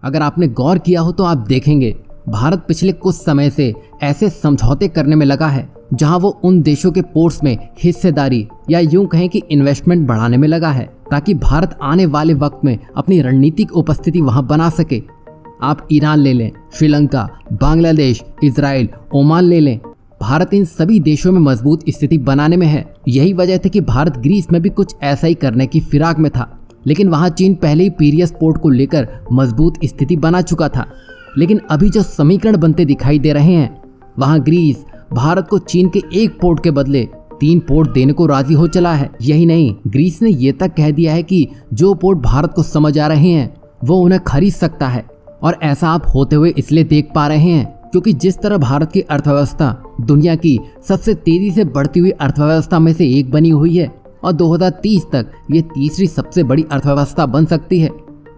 अगर आपने गौर किया हो तो आप देखेंगे भारत पिछले कुछ समय से ऐसे समझौते करने में लगा है जहां वो उन देशों के पोर्ट्स में हिस्सेदारी या यूं कहें कि इन्वेस्टमेंट बढ़ाने में लगा है ताकि भारत आने वाले वक्त में अपनी रणनीतिक उपस्थिति वहां बना सके। आप ईरान ले लें, श्रीलंका, बांग्लादेश, इजराइल, ओमान ले लें, भारत इन सभी देशों में मजबूत स्थिति बनाने में है। यही वजह थी कि भारत ग्रीस में भी कुछ ऐसा ही करने की फिराक में था, लेकिन वहां चीन पहले ही पीरियस पोर्ट को लेकर मजबूत स्थिति बना चुका था। लेकिन अभी जो समीकरण बनते दिखाई दे रहे हैं वहां ग्रीस भारत को चीन के एक पोर्ट के बदले 3 पोर्ट देने को राजी हो चला है। यही नहीं, ग्रीस ने यह तक कह दिया है कि जो पोर्ट भारत को समझ आ रहे हैं वो उन्हें खरीद सकता है। और ऐसा आप होते हुए इसलिए देख पा रहे हैं क्योंकि जिस तरह भारत की अर्थव्यवस्था दुनिया की सबसे तेजी से बढ़ती हुई अर्थव्यवस्था में से एक बनी हुई है और 2030 तक ये तीसरी सबसे बड़ी अर्थव्यवस्था बन सकती है,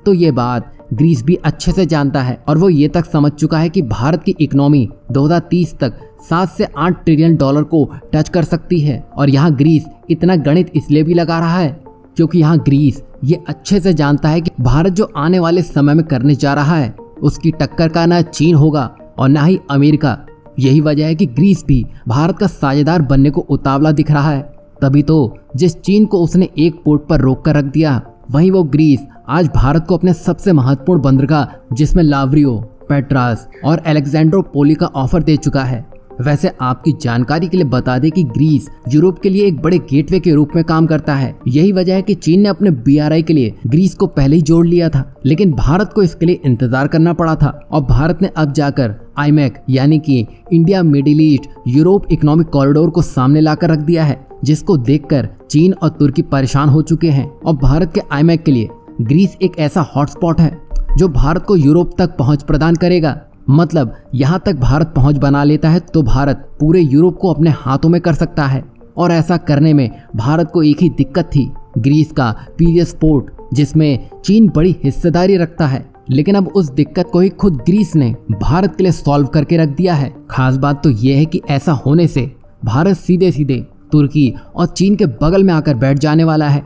तो ये बात ग्रीस भी अच्छे से जानता है और वो ये तक समझ चुका है कि भारत की इकोनॉमी 2030 तक 7 से 8 ट्रिलियन डॉलर को टच कर सकती है। और यहाँ ग्रीस इतना गणित इसलिए भी लगा रहा है क्योंकि यहाँ ग्रीस ये अच्छे से जानता है कि भारत जो आने वाले समय में करने जा रहा है उसकी टक्कर का ना चीन होगा और ना ही अमेरिका। यही वजह है कि ग्रीस भी भारत का साझेदार बनने को उतावला दिख रहा है। तभी तो जिस चीन को उसने एक पोर्ट पर रोक कर रख दिया, वहीं वो ग्रीस आज भारत को अपने सबसे महत्वपूर्ण बंदरगाह जिसमें लावरियो, पेट्रास और अलेक्जेंड्रोपोली का ऑफर दे चुका है। वैसे आपकी जानकारी के लिए बता दें कि ग्रीस यूरोप के लिए एक बड़े गेटवे के रूप में काम करता है। यही वजह है कि चीन ने अपने BRI के लिए ग्रीस को पहले ही जोड़ लिया था, लेकिन भारत को इसके लिए इंतजार करना पड़ा था और भारत ने अब जाकर IMEC यानी कि India middle east Europe economic corridor को सामने लाकर रख दिया है, जिसको देखकर चीन और तुर्की परेशान हो चुके हैं। और भारत के IMEC के लिए ग्रीस एक ऐसा हॉटस्पॉट है जो भारत को यूरोप तक पहुंच प्रदान करेगा। मतलब यहाँ तक भारत पहुंच बना लेता है तो भारत पूरे यूरोप को अपने हाथों में कर सकता है। और ऐसा करने में भारत को एक ही दिक्कत थी, ग्रीस का पीरियस पोर्ट जिसमें चीन बड़ी हिस्सेदारी रखता है। लेकिन अब उस दिक्कत को ही खुद ग्रीस ने भारत के लिए सॉल्व करके रख दिया है। खास बात तो यह है कि ऐसा होने से भारत सीधे सीधे तुर्की और चीन के बगल में आकर बैठ जाने वाला है,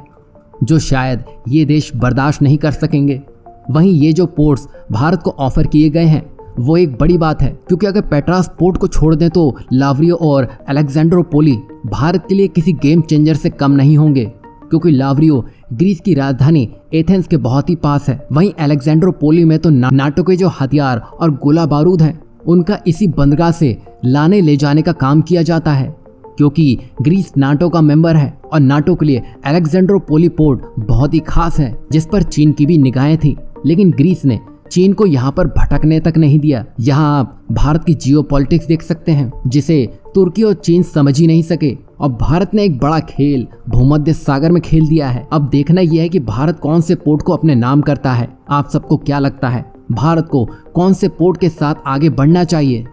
जो शायद ये देश बर्दाश्त नहीं कर सकेंगे। वहीं ये जो पोर्ट्स भारत को ऑफर किए गए हैं वो एक बड़ी बात है, क्योंकि अगर पेट्रास पोर्ट को छोड़ दें तो लावरियो और अलेक्जेंड्रोपोली भारत के लिए किसी गेम चेंजर से कम नहीं होंगे, क्योंकि लावरियो ग्रीस की राजधानी एथेंस के बहुत ही पास है। वहीं अलेक्जेंड्रोपोली में तो नाटो के जो हथियार और गोला बारूद हैं उनका इसी बंदरगाह से लाने ले जाने का काम किया जाता है, क्योंकि ग्रीस नाटो का मेंबर है और नाटो के लिए अलेक्जेंड्रोपोली पोर्ट बहुत ही खास है जिस पर चीन की भी निगाहें थी। लेकिन ग्रीस ने चीन को यहाँ पर भटकने तक नहीं दिया। यहाँ आप भारत की जियोपॉलिटिक्स देख सकते हैं जिसे तुर्की और चीन समझ ही नहीं सके और भारत ने एक बड़ा खेल भूमध्य सागर में खेल दिया है। अब देखना यह है कि भारत कौन से पोर्ट को अपने नाम करता है। आप सबको क्या लगता है, भारत को कौन से पोर्ट के साथ आगे बढ़ना चाहिए?